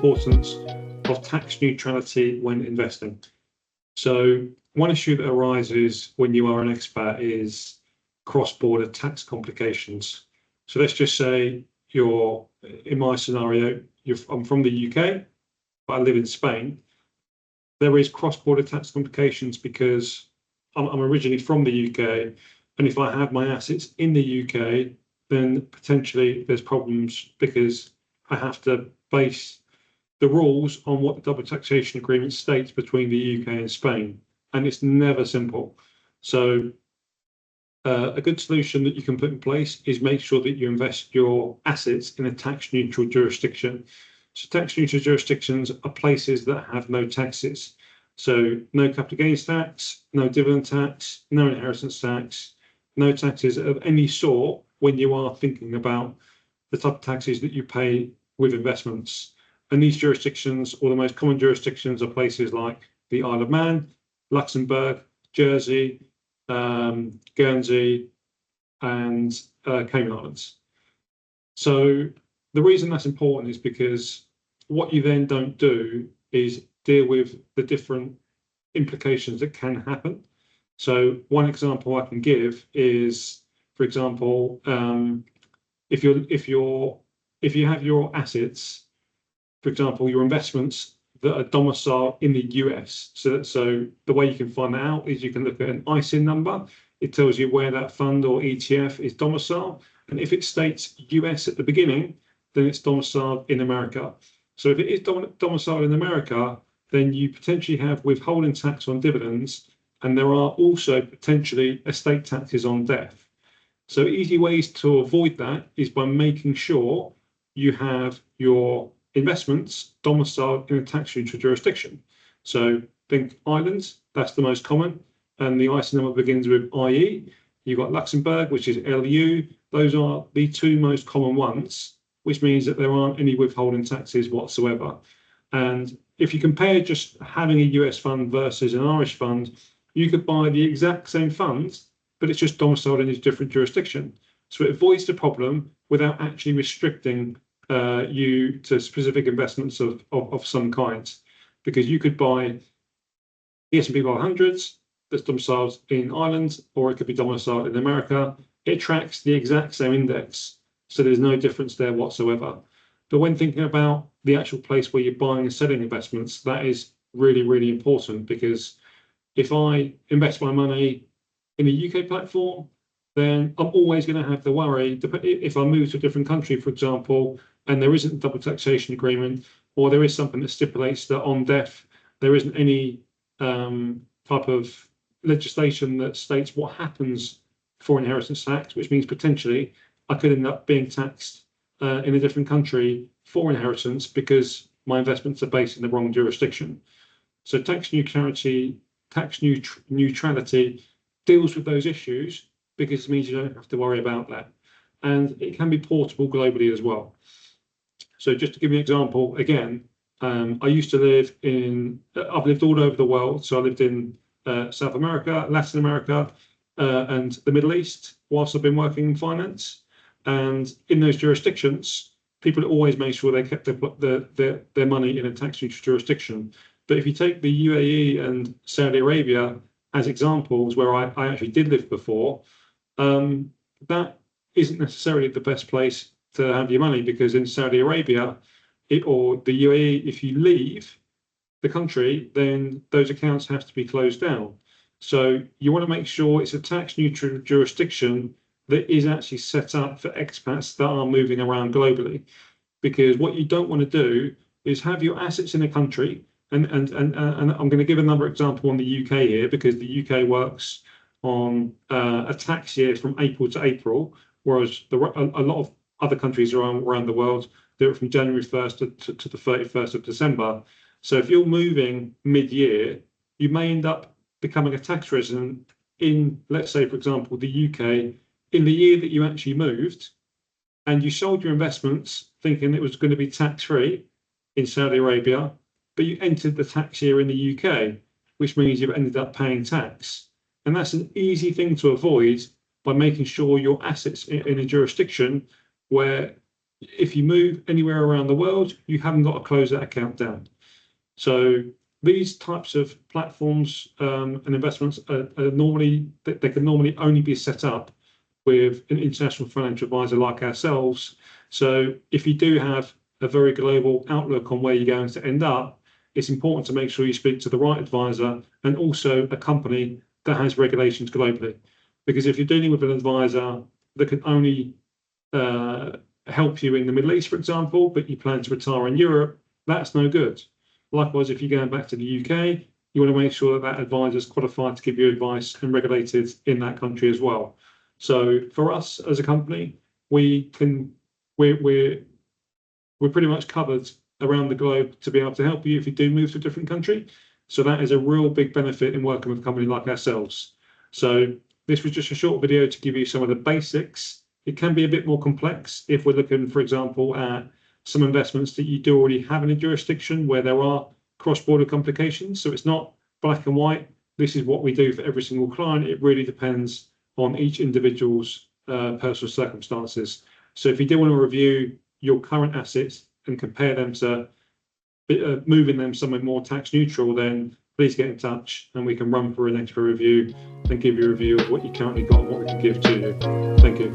importance of tax neutrality when investing. So one issue that arises when you are an expat is cross-border tax complications. So let's just say you're, in my scenario, I'm from the UK, but I live in Spain. There is cross-border tax complications because I'm originally from the UK, and if I have my assets in the UK, then potentially there's problems because I have to base the rules on what the double taxation agreement states between the UK and Spain, and it's never simple. So a good solution that you can put in place is make sure that you invest your assets in a tax neutral jurisdiction. So tax neutral jurisdictions are places that have no taxes. So no capital gains tax, no dividend tax, no inheritance tax, no taxes of any sort when you are thinking about the type of taxes that you pay with investments. And these jurisdictions, or the most common jurisdictions, are places like the Isle of Man, Luxembourg, Jersey, Guernsey, and Cayman Islands. So the reason that's important is because what you then don't do is deal with the different implications that can happen. So one example I can give is, for example, if you have your assets, for example, your investments that are domiciled in the US. So the way you can find that out is you can look at an ISIN number. It tells you where that fund or ETF is domiciled. And if it states US at the beginning, then it's domiciled in America. So if it is domiciled in America, then you potentially have withholding tax on dividends, and there are also potentially estate taxes on death. So easy ways to avoid that is by making sure you have your investments domiciled in a tax neutral jurisdiction. So think islands, that's the most common, and the ISIN number begins with IE. You've got Luxembourg, which is LU. Those are the two most common ones, which means that there aren't any withholding taxes whatsoever. And if you compare just having a US fund versus an Irish fund, you could buy the exact same fund, but it's just domiciled in a different jurisdiction. So it avoids the problem without actually restricting you to specific investments of some kind, because you could buy the S&P 500s that's domiciled in Ireland, or it could be domiciled in America. It tracks the exact same index, so there's no difference there whatsoever. But when thinking about the actual place where you're buying and selling investments, that is really, really important, because if I invest my money in a UK platform, then I'm always going to have the worry if I move to a different country, for example, and there isn't a double taxation agreement, or there is something that stipulates that on death there isn't any type of legislation that states what happens for inheritance tax, which means potentially I could end up being taxed in a different country for inheritance because my investments are based in the wrong jurisdiction. So tax neutrality deals with those issues because it means you don't have to worry about that. And it can be portable globally as well. So just to give you an example, again, I used to live I've lived all over the world. So I lived in South America, Latin America, and the Middle East whilst I've been working in finance. And in those jurisdictions, people always make sure they kept their money in a tax neutral jurisdiction. But if you take the UAE and Saudi Arabia as examples where I actually did live before, that isn't necessarily the best place to have your money, because in Saudi Arabia or the UAE, if you leave the country, then those accounts have to be closed down. So you want to make sure it's a tax neutral jurisdiction that is actually set up for expats that are moving around globally, because what you don't want to do is have your assets in a country, and I'm going to give another example on the UK here, because the UK works on a tax year from April to April, whereas a lot of other countries around the world do it from January 1st to the 31st of December. So if you're moving mid-year, you may end up becoming a tax resident in, let's say, for example, the UK in the year that you actually moved, and you sold your investments thinking it was going to be tax-free in Saudi Arabia, but you entered the tax year in the UK, which means you've ended up paying tax. And that's an easy thing to avoid by making sure your assets in a jurisdiction where if you move anywhere around the world, you haven't got to close that account down. So these types of platforms and investments are normally, they can normally only be set up with an international financial advisor like ourselves. So if you do have a very global outlook on where you're going to end up, it's important to make sure you speak to the right advisor and also a company that has regulations globally. Because if you're dealing with an advisor that can only help you in the Middle East, for example, but you plan to retire in Europe, that's no good. Likewise, if you're going back to the UK, you want to make sure that that advisor is qualified to give you advice and regulated in that country as well. So for us as a company, we're pretty much covered around the globe to be able to help you if you do move to a different country. So that is a real big benefit in working with a company like ourselves. So this was just a short video to give you some of the basics. It can be a bit more complex if we're looking, for example, at some investments that you do already have in a jurisdiction where there are cross-border complications. So it's not black and white. This is what we do for every single client. It really depends on each individual's personal circumstances. So if you do want to review your current assets and compare them to moving them somewhere more tax neutral, then please get in touch and we can run through an extra review and give you a review of what you currently got and what we can give to you. Thank you.